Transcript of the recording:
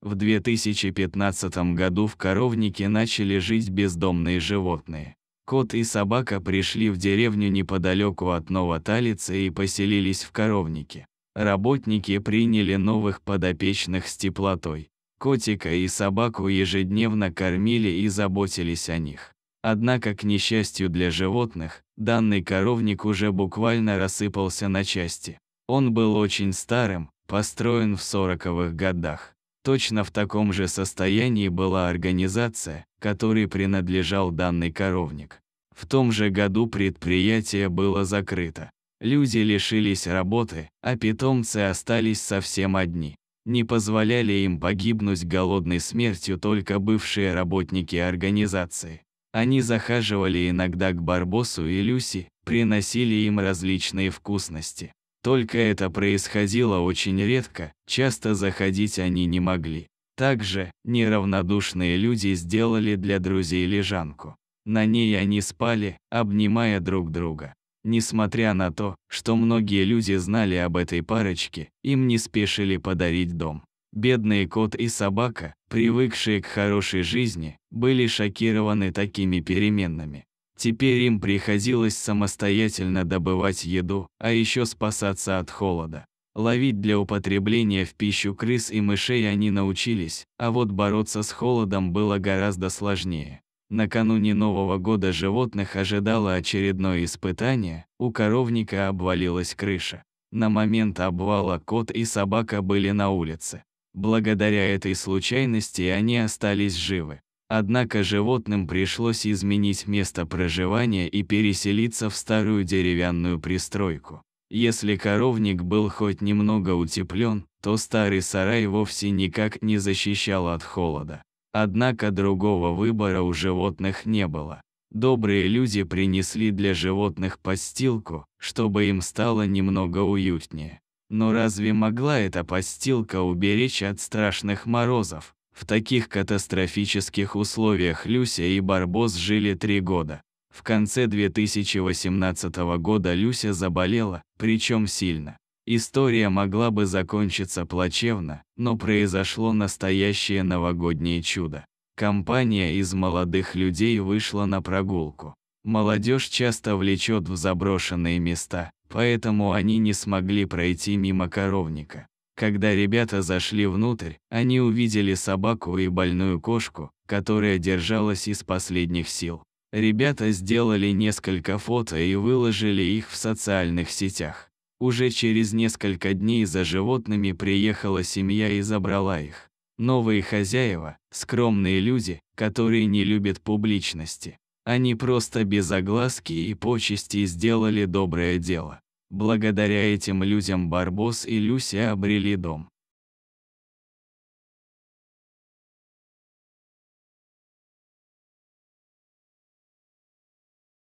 В 2015 году в коровнике начали жить бездомные животные. Кот и собака пришли в деревню неподалеку от Новоталица и поселились в коровнике. Работники приняли новых подопечных с теплотой. Котика и собаку ежедневно кормили и заботились о них. Однако, к несчастью для животных, данный коровник уже буквально рассыпался на части. Он был очень старым, построен в 40-х годах. Точно в таком же состоянии была организация, которой принадлежал данный коровник. В том же году предприятие было закрыто. Люди лишились работы, а питомцы остались совсем одни. Не позволяли им погибнуть голодной смертью только бывшие работники организации. Они захаживали иногда к Барбосу и Люси, приносили им различные вкусности. Только это происходило очень редко, часто заходить они не могли. Также, неравнодушные люди сделали для друзей лежанку. На ней они спали, обнимая друг друга. Несмотря на то, что многие люди знали об этой парочке, им не спешили подарить дом. Бедные кот и собака, привыкшие к хорошей жизни, были шокированы такими переменами. Теперь им приходилось самостоятельно добывать еду, а еще спасаться от холода. Ловить для употребления в пищу крыс и мышей они научились, а вот бороться с холодом было гораздо сложнее. Накануне Нового года животных ожидало очередное испытание, у коровника обвалилась крыша. На момент обвала кот и собака были на улице. Благодаря этой случайности они остались живы. Однако животным пришлось изменить место проживания и переселиться в старую деревянную пристройку. Если коровник был хоть немного утеплен, то старый сарай вовсе никак не защищал от холода. Однако другого выбора у животных не было. Добрые люди принесли для животных подстилку, чтобы им стало немного уютнее. Но разве могла эта подстилка уберечь от страшных морозов? В таких катастрофических условиях Люся и Барбос жили 3 года. В конце 2018 года Люся заболела, причем сильно. История могла бы закончиться плачевно, но произошло настоящее новогоднее чудо. Компания из молодых людей вышла на прогулку. Молодежь часто влечет в заброшенные места, поэтому они не смогли пройти мимо коровника. Когда ребята зашли внутрь, они увидели собаку и больную кошку, которая держалась из последних сил. Ребята сделали несколько фото и выложили их в социальных сетях. Уже через несколько дней за животными приехала семья и забрала их. Новые хозяева – скромные люди, которые не любят публичности. Они просто без огласки и почестей сделали доброе дело. Благодаря этим людям Барбос и Люся обрели дом.